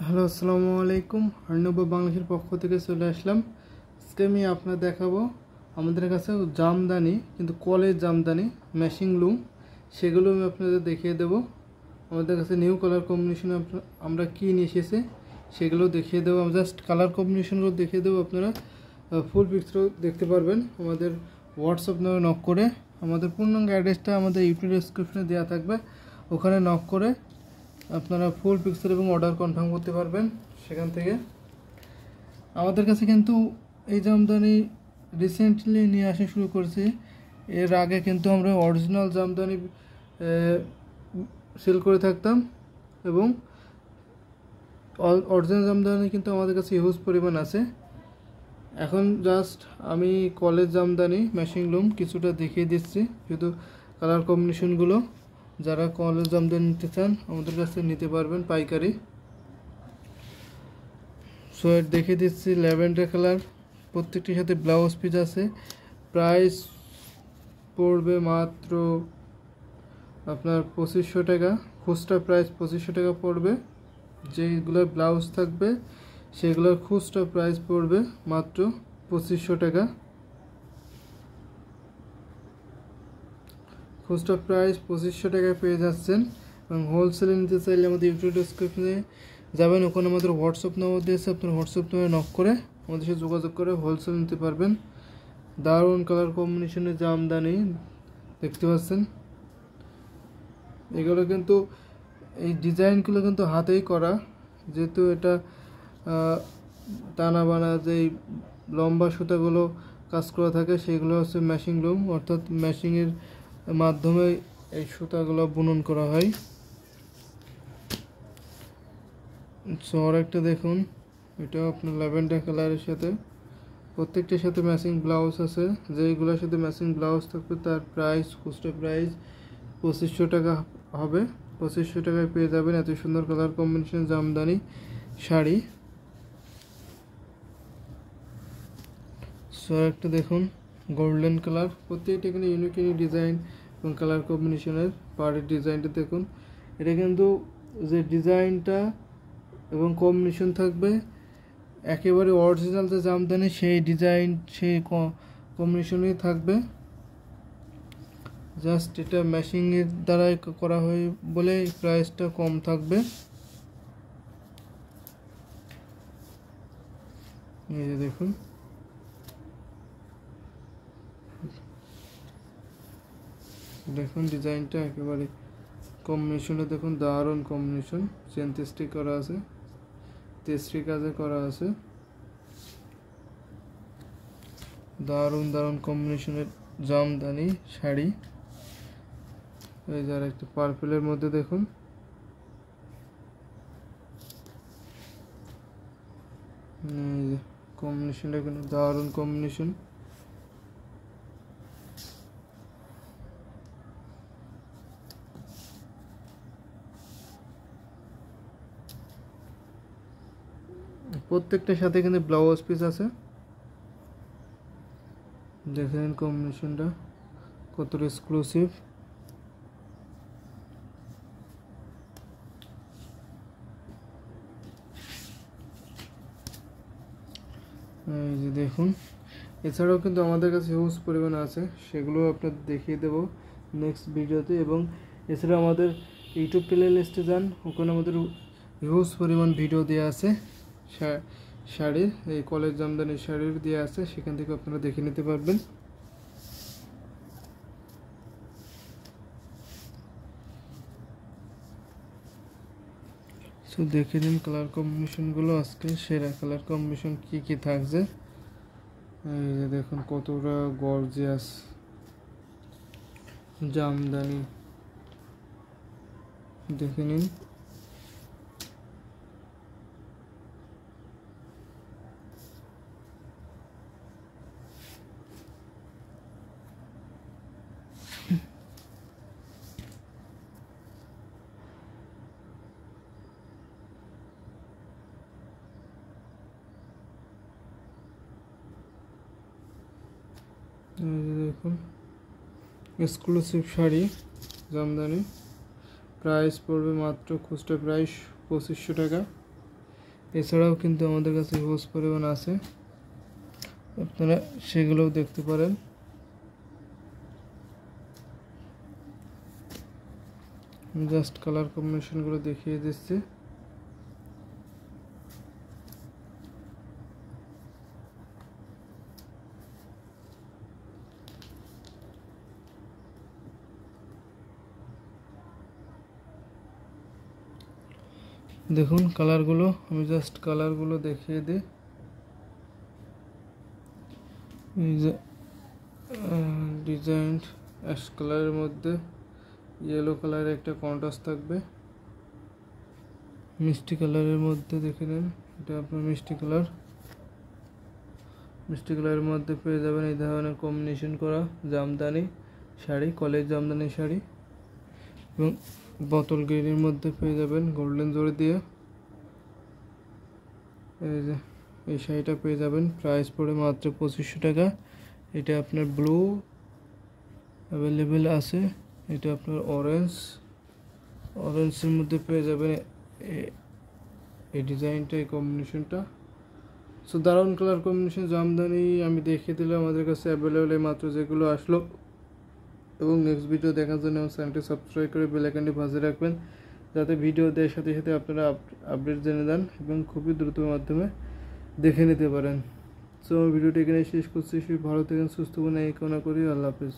Hello আসসালামু আলাইকুম। Handloom of বাংলাদেশের পক্ষ থেকে চলে আসলাম। আজকে আমি আপনাদের দেখাবো আমাদের কাছে জামদানি, কিন্তু কলের জামদানি ম্যাশিং লুম, সেগুলো আমি আপনাদের দেখিয়ে দেবো। আমাদের কাছে নিউ কালার কম্বিনেশন আমরা কী নিয়ে এসেছি সেগুলো দেখিয়ে দেবো। আমি জাস্ট কালার কম্বিনেশনগুলো দেখিয়ে দেবো, আপনারা ফুল পিকচারও দেখতে পারবেন। আমাদের হোয়াটসঅ্যাপ নাম্বারে নক করে, আমাদের পূর্ণাঙ্গ অ্যাড্রেসটা আমাদের ইউটিউব ডেসক্রিপশনে দেওয়া থাকবে, ওখানে নক করে আপনারা ফুল পিকচার এবং অর্ডার কনফার্ম করতে পারবেন। সেখান থেকে আমাদের কাছে কিন্তু এই জামদানি রিসেন্টলি নিয়ে আসা শুরু করেছি। এর আগে কিন্তু আমরা অরিজিনাল জামদানি সেল করে থাকতাম, এবং অরিজিনাল জামদানি কিন্তু আমাদের কাছে হিউজ পরিমাণ আছে। এখন জাস্ট আমি কলেজ জামদানি ম্যাশিং লুম কিছুটা দেখিয়ে দিচ্ছি, শুধু কালার কম্বিনেশনগুলো। যারা কলেজ জামদানি নিতে চান আমাদের কাছে নিতে পারবেন পাইকারি। সো এর দেখিয়ে দিচ্ছি ল্যাভেন্ডার কালার, প্রত্যেকটির সাথে ব্লাউজ পিস আছে। প্রাইস পড়বে মাত্র আপনার 2500 টাকা, খুচরা প্রাইস 2500 টাকা পড়বে। যেগুলোর ব্লাউজ থাকবে সেগুলোর খুচরা প্রাইস পড়বে মাত্র 2500 টাকা। খুচরা প্রাইস 2500 টাকায় পেয়ে যাচ্ছেন। এবং হোলসেলে নিতে চাইলে আমাদের ইউটিউব ডেসক্রিপশনে যাবেন, ওখানে আমাদের হোয়াটসঅ্যাপ নাম্বার দিয়েছে, আপনার হোয়াটসঅ্যাপ নাম্বারে নক করে আমাদের সাথে যোগাযোগ করে হোলসেল নিতে পারবেন। দারুণ কালার কম্বিনেশনের জামদানি দেখতে পাচ্ছেন। এগুলো কিন্তু এই ডিজাইনগুলো কিন্তু হাতেই করা, যেহেতু এটা টানা বানা যেই লম্বা সুতাগুলো কাজ করা থাকে সেগুলো হচ্ছে ম্যাশিং লুম, অর্থাৎ ম্যাশিংয়ের মাধ্যমে এই সুতাগুলো বুনন করা হয়। সো আরেকটা দেখুন, এটা আপনার ল্যাভেন্ডার কালারের সাথে, প্রত্যেকটার সাথে ম্যাচিং ব্লাউজ আছে। যেইগুলোর সাথে ম্যাচিং ব্লাউজ থাকবে তার প্রাইস খুচরা প্রাইস 2500 টাকা হবে। 2500 টাকায় পেয়ে যাবেন এত সুন্দর colour combination Jamdani sari. So একটা দেখুন গোল্ডেন কালার, প্রত্যেকটা এখানে ইউনিক ইউনিক ডিজাইন এবং কালার কম্বিনেশনের পাড়ের ডিজাইনটা দেখুন। এটা কিন্তু যে ডিজাইনটা এবং কম্বিনেশন থাকবে একেবারে অরিজিনাল যে জামদানি সেই ডিজাইন সেই কম্বিনেশনই থাকবে। জাস্ট এটা ম্যাশিংয়ের দ্বারাই করা হয় বলে প্রাইসটা কম থাকবে। এই যে দেখুন, দেখুন ডিজাইনটা একেবারে কম্বিনেশনে দেখুন, দারুণ কম্বিনেশন, চেনতেস্টি করা আছে, তেস্রি কাজে করা আছে। দারুণ দারুণ কম্বিনেশনের জামদানি শাড়ি। এই যার একটা পার্পেলের মধ্যে দেখুন, কম্বিনেশনটা কিন্তু দারুণ কম্বিনেশন। প্রত্যেকটার সাথে কিন্তু ব্লাউজ পিস আছে। দেখেন কম্বিনেশনটা কতটা এক্সক্লুসিভ। এই যে দেখুন, এছাড়াও কিন্তু আমাদের কাছে হিউজ পরিমাণ আছে, সেগুলো আপনাদের দেখিয়ে দেবো নেক্সট ভিডিওতে। এবং এছাড়া আমাদের ইউটিউব প্লে লিস্টে যান, ওখানে আমাদের হিউজ পরিমাণ ভিডিও দেওয়া আছে শাড়ির, এই কলেজ জামদানি শাড়ির দেওয়া আছে, সেখান থেকে আপনারা দেখে নিতে পারবেন। সো দেখে নিন কালার কম্বিনেশনগুলো, আজকে সেরা কালার কম্বিনেশন কী কী থাকছে। এই যে দেখুন কতটা গর্জিয়াস জামদানি, দেখে নিন। দেখুন এক্সক্লুসিভ শাড়ি জামদানি, প্রাইস পড়বে মাত্র খুচরা প্রাইস 2500 টাকা। এছাড়াও কিন্তু আমাদের কাছে হিউজ পরিমাণ আছে, আপনারা সেগুলোও দেখতে পারেন। জাস্ট কালার কম্বিনেশনগুলো দেখিয়ে দিচ্ছি। দেখুন কালারগুলো, আমি জাস্ট কালারগুলো দেখিয়ে দিই। এই যে ডিজাইন অ্যাশ কালারের মধ্যে ইয়েলো কালারের একটা কন্ট্রাস্ট থাকবে, মিষ্টি কালারের মধ্যে দেখে নিন, এটা আপনার মিষ্টি কালারের মধ্যে পেয়ে যাবেন এই ধরনের কম্বিনেশন করা জামদানি শাড়ি, কলেজ জামদানি শাড়ি, এবং বোতল গ্রিনের মধ্যে পেয়ে যাবেন গোল্ডেন জরি দিয়ে। এই যে এই শাড়িটা পেয়ে যাবেন, প্রাইস পড়ে মাত্র 2500 টাকা। এটা আপনার ব্লু অ্যাভেলেবেল আছে, এটা আপনার অরেঞ্জের মধ্যে পেয়ে যাবেন এই ডিজাইনটা, এই কম্বিনেশনটা। সো দারুণ কালার কম্বিনেশন জামদানি আমি দেখিয়ে দিলাম আমাদের কাছে অ্যাভেলেবেল মাত্র যেগুলো আসলো। এবং নেক্সট ভিডিও দেখার জন্য আমার চ্যানেলটি সাবস্ক্রাইব করে বেল আইকনটি বাজিয়ে রাখবেন, যাতে ভিডিও দেওয়ার সাথে সাথে আপনারা আপডেট জেনে দেন এবং খুবই দ্রুত মাধ্যমে দেখে নিতে পারেন। সো ভিডিওটি এখানে শেষ করছি। ভালো থাকেন, সুস্থ থাকুন এই কামনা করি। আল্লাহ হাফেজ।